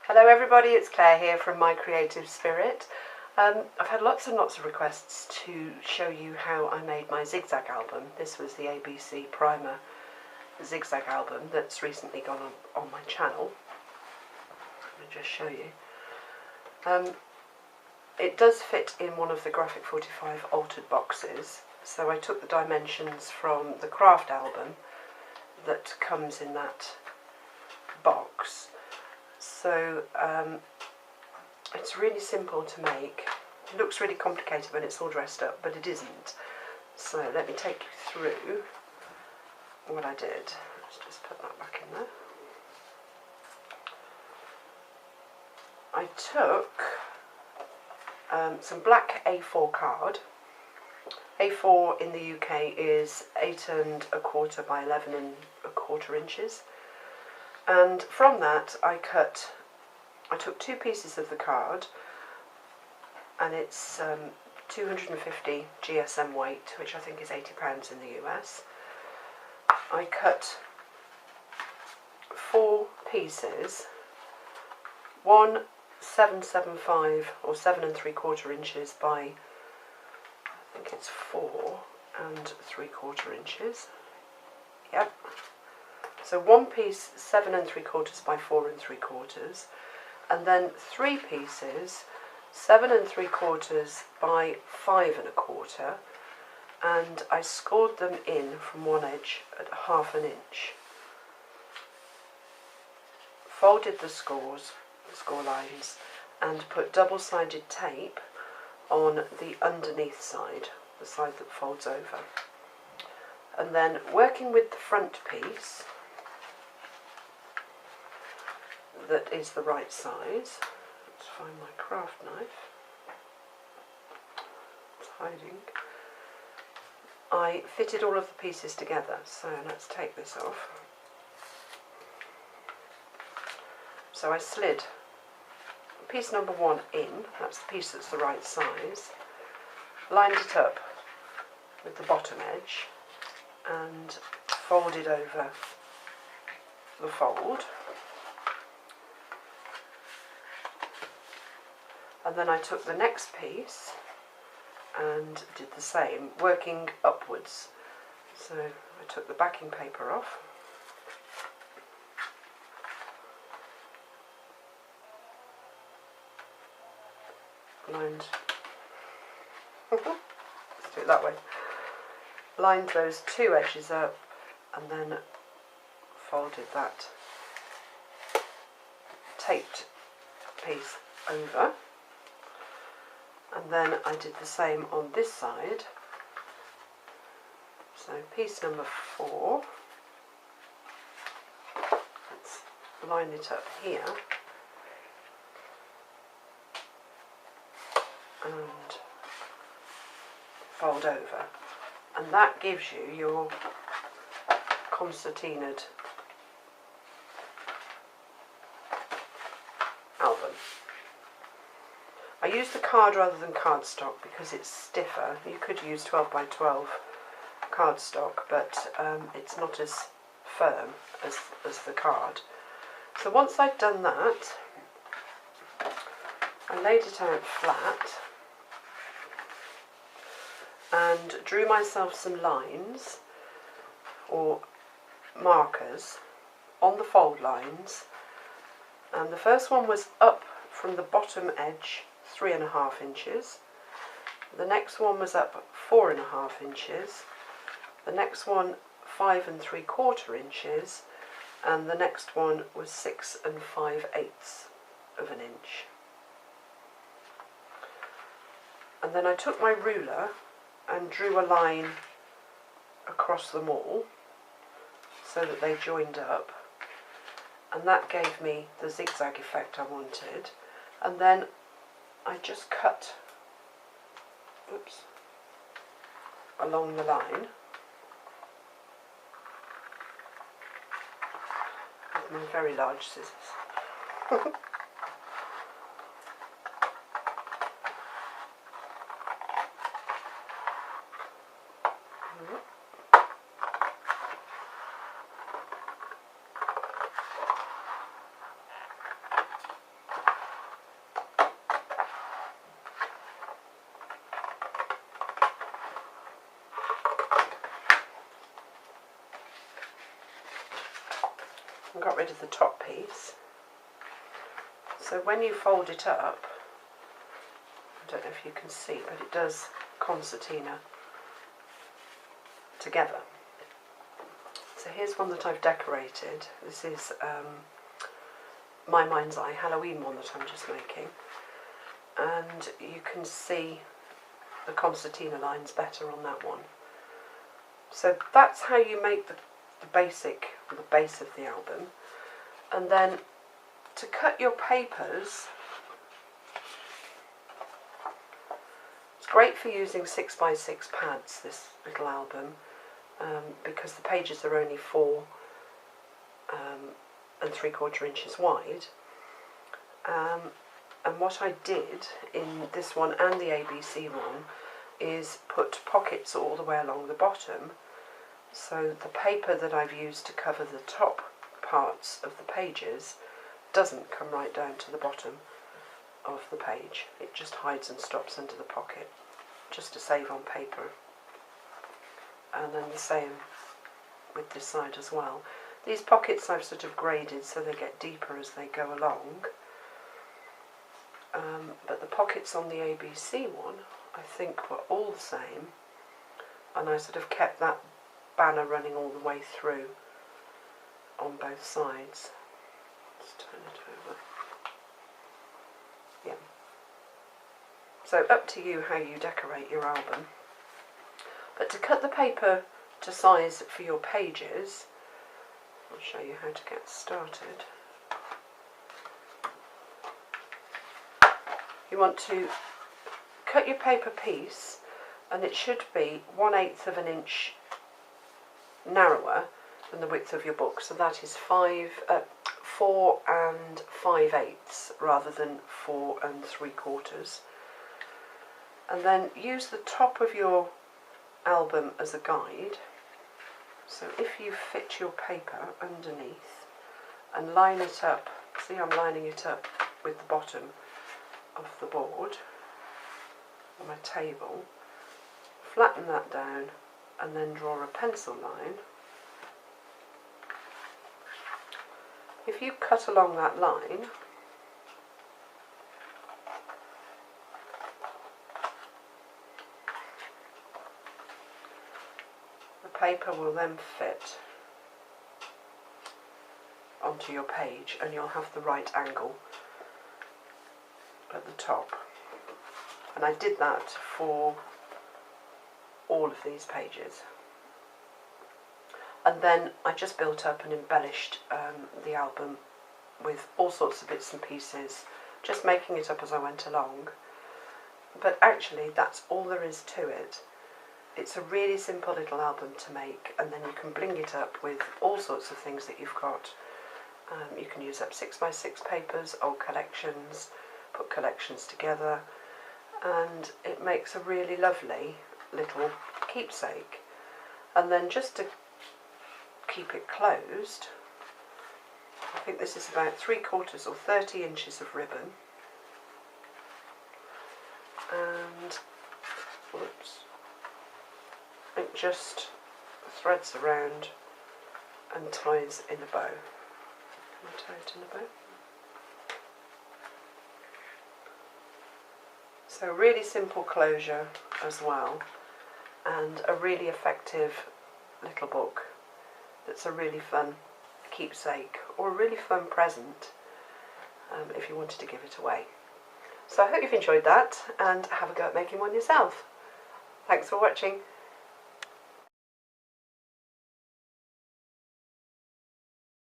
Hello everybody, it's Claire here from My Creative Spirit. I've had lots and lots of requests to show you how I made my zigzag album. This was the ABC Primer Zig Zag album that's recently gone on my channel. Let me just show you. It does fit in one of the Graphic 45 altered boxes, so I took the dimensions from the craft album that comes in that box. So it's really simple to make. It looks really complicated when it's all dressed up, but it isn't. So let me take you through what I did. Let's just put that back in there. I took some black A4 card. A4 in the UK is 8 1/4 by 11 1/4 inches. And from that I took two pieces of the card, and it's 250 GSM weight, which I think is £80 in the US. I cut 4 pieces, one 775 or 7 3/4 inches by, I think it's 4 3/4 inches. Yep. So one piece 7 3/4 by 4 3/4, and then 3 pieces 7 3/4 by 5 1/4, and I scored them in from one edge at 1/2 inch. Folded the score lines and put double-sided tape on the underneath side, the side that folds over. And then working with the front piece that is the right size. Let's find my craft knife. It's hiding. I fitted all of the pieces together, so let's take this off. So I slid piece number 1 in, that's the piece that's the right size, lined it up with the bottom edge and folded over the fold. And then I took the next piece and did the same, working upwards. So I took the backing paper off, lined, let's do it that way, lined those 2 edges up and then folded that taped piece over. And then I did the same on this side. So piece number 4, let's line it up here and fold over, and that gives you your concertinaed album. I used the card rather than cardstock because it's stiffer. You could use 12 by 12 cardstock, but it's not as firm as the card. So once I'd done that, I laid it out flat and drew myself some lines or markers on the fold lines, and the first one was up from the bottom edge 3 1/2 inches, the next one was up 4 1/2 inches, the next one 5 3/4 inches, and the next one was 6 5/8 of an inch. And then I took my ruler and drew a line across them all so that they joined up, and that gave me the zigzag effect I wanted. And then I just cut along the line with my very large scissors. and got rid of the top piece. So when you fold it up, I don't know if you can see, but it does concertina together. So here's one that I've decorated. This is my Mind's Eye Halloween one that I'm just making. And you can see the concertina lines better on that one. So that's how you make the base of the album. And then to cut your papers, it's great for using 6x6 pads, this little album, because the pages are only 4 and 3/4 inches wide. And what I did in this one and the ABC one is put pockets all the way along the bottom, so the paper that I've used to cover the top parts of the pages doesn't come right down to the bottom of the page. It just hides and stops under the pocket, just to save on paper. And then the same with this side as well. These pockets I've sort of graded so they get deeper as they go along. But the pockets on the ABC one, I think, were all the same, and I sort of kept that banner running all the way through on both sides. Let's turn it over. Yeah. So up to you how you decorate your album. But to cut the paper to size for your pages, I'll show you how to get started. You want to cut your paper piece, and it should be 1/8 of an inch narrower than the width of your book. So that is 4 5/8 rather than 4 3/4. And then use the top of your album as a guide. So if you fit your paper underneath and line it up, see I'm lining it up with the bottom of the board on my table, flatten that down and then draw a pencil line. If you cut along that line, the paper will then fit onto your page and you'll have the right angle at the top. And I did that for all of these pages. And then I just built up and embellished the album with all sorts of bits and pieces, just making it up as I went along. But actually that's all there is to it. It's a really simple little album to make, and then you can bling it up with all sorts of things that you've got. You can use up 6x6 papers, old collections, put collections together, and it makes a really lovely little keepsake. And then just to keep it closed, I think this is about 3/4 or 30 inches of ribbon, and whoops, it just threads around and ties in a bow. Can I tie it in a bow? So really simple closure as well, and a really effective little book that's a really fun keepsake or a really fun present if you wanted to give it away. So I hope you've enjoyed that and have a go at making one yourself. Thanks for watching.